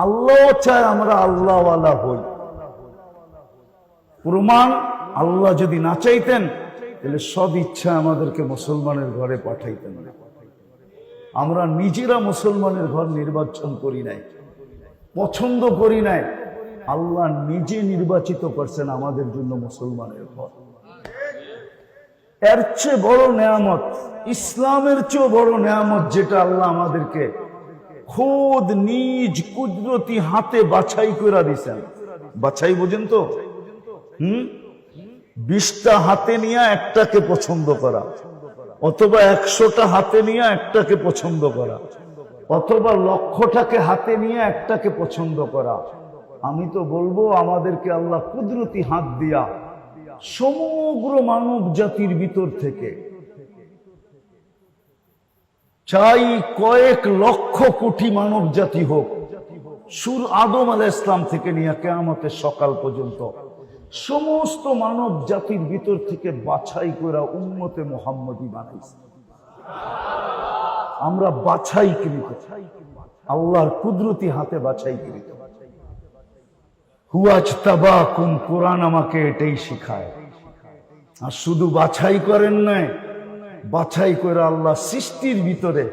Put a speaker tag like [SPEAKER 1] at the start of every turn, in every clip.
[SPEAKER 1] আল্লাহ চায় আমরা আল্লাহওয়ালা হই। প্রমাণ, আল্লাহ যদি না চাইতেন তাহলে সব ইচ্ছা আমাদেরকে মুসলমানের ঘরে পাঠাইতেন না। আমরা নিজেরা মুসলমানের ঘর নির্বাচন করি নাই, পছন্দ করি নাই, আল্লাহ নিজে নির্বাচিত করছেন আমাদের জন্য মুসলমানের ঘর। এর চেয়ে বড় নেয়ামত, ইসলামের চেয়ে বড় নেয়ামত যেটা আল্লাহ আমাদেরকে খোদ নিজ কুদরতি হাতে বাছাই করে দিছেন। বাছাই বোঝেন তো? 20টা হাতে নিয়ে একটাকে পছন্দ করা, অথবা 100টা হাতে নিয়ে একটাকে পছন্দ করা, অথবা 1,00,000টাকে হাতে নিয়ে একটাকে পছন্দ করা। আমি তো বলবো আমাদেরকে আল্লাহ কুদরতি হাত দিয়া সমগ্র মানব জাতির ভিতর থেকে চাই কয়েক লক্ষ কোটি মানব জাতি হোক, আদম আলাইহিস সালাম থেকে নিয়ে কিয়ামতের সকাল পর্যন্ত সমস্ত মানব জাতির ভিতর থেকে বাছাই করে উম্মতে মুহাম্মদী বানাইছে। আমরা বাছাইকৃত, আল্লাহর কুদরতি হাতে বাছাইকৃত। হুয়াজতাবাকুম, কোরআন আমাকে এটাই শিখায়। আর শুধু বাছাই করেন নাই, বাছাই করে আল্লাহ সৃষ্টির ভিতরে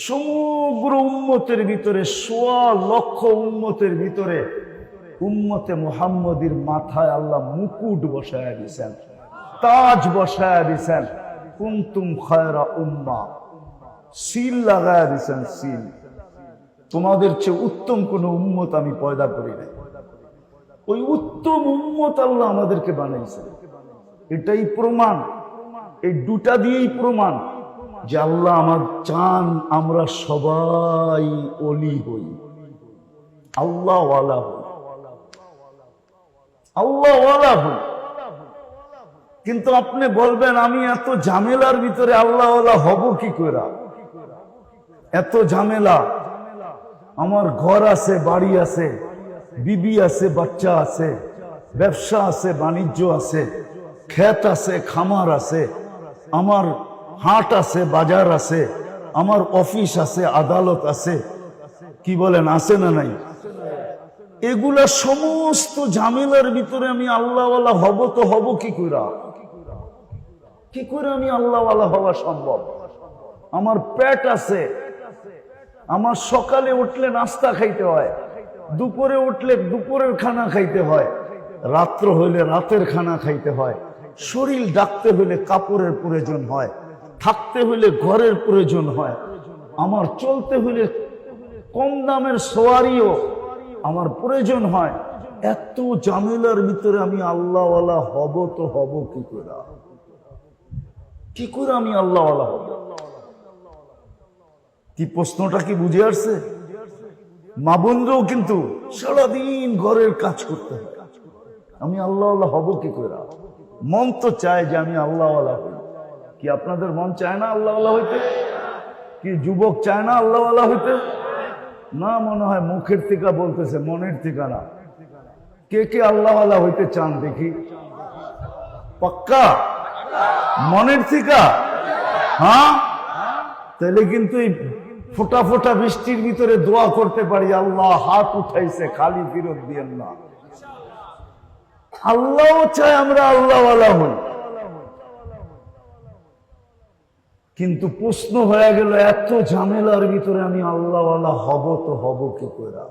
[SPEAKER 1] সমগ্র উম্মতের ভিতরে 1,00,000 উম্মতের ভিতরে উম্মতে মুহাম্মদীর মাথায় আল্লাহ মুকুট বসায়া দিয়েছেন, তাজ বসায়া দিয়েছেন। কুনতুম খায়রা উম্মাহ, সিল লাগায়া দিয়েছেন, সিল। তোমাদের চেয়ে উত্তম কোন উম্মত আমি পয়দা করি নাই। ওই উত্তম উম্মত আল্লাহ আমাদেরকে বানাইছে। এটাই প্রমাণ, এই দুটা দিয়েই প্রমাণ যে আল্লাহ আমার চান আমরা সবাই ওলি হই, আল্লাহওয়ালা হই, আল্লাহওয়ালা হই। কিন্তু আপনি বলবেন আমি এত ঝামেলার ভিতরে আল্লাহওয়ালা হব কি করে? এত ঝামেলা, আমার ঘর আছে, বাড়ি আছে, বিবি আছে, বাচ্চা আছে, ব্যবসা আছে, বাণিজ্য আছে, ক্ষেত আছে, খামার আছে, আমার হাট আছে, বাজার আছে, আমার অফিস আছে, আদালত আছে। কি বলেন, আছে না নাই? এগুলা সমস্ত ঝামেলার ভিতরে আমি আল্লাহওয়ালা হব তো হব কি করে? কি করে আমি আল্লাহওয়ালা হওয়া সম্ভব? আমার পেট আছে, আমার সকালে উঠলে নাস্তা খাইতে হয়, দুপুরে উঠলে দুপুরের খানা খাইতে হয়, রাত্র হইলে রাতের খানা খাইতে হয়, শরীর ডাকতে হইলে কাপড়ের প্রয়োজন হয়, থাকতে হইলে ঘরের প্রয়োজন হয়, আমার চলতে হইলে কম দামের সওয়ারিও আমার প্রয়োজন হয়। এত ঝামেলার ভিতরে আমি আল্লাহওয়ালা হব তো হব কি করে? কি করে আমি আল্লাহওয়ালা হব? কি প্রশ্নটা কি বুঝে আসছে? মা বোনরাও কিন্তু সারাদিন ঘরের কাজ করতে হয়, আমি আল্লাহওয়ালা হব কি করে? মন তো চায় যে আমি আল্লাহওয়ালা হই। কি আপনাদের মন চায় না আল্লাহওয়ালা হইতে? কি যুবক চায় না আল্লাহওয়ালা হইতে? না, মনে হয় মুখের থেকে বলতেছে, মনের থেকে না। কে কে আল্লাহওয়ালা হইতে চান দেখি? পাক্কা মনের থেকে? হ্যাঁ, তাহলে কিন্তু এই ফোটা ফোটা বৃষ্টির ভিতরে দোয়া করতে পারি, আল্লাহ হাত উঠাইছে, খালি ফিরত দিয়েন না। আল্লাহ চায় আমরা আল্লাহওয়ালা হই। কিন্তু প্রশ্ন হয়ে গেল, এত ঝামেলার ভিতরে আমি আল্লাহওয়ালা হব তো হব কি করে?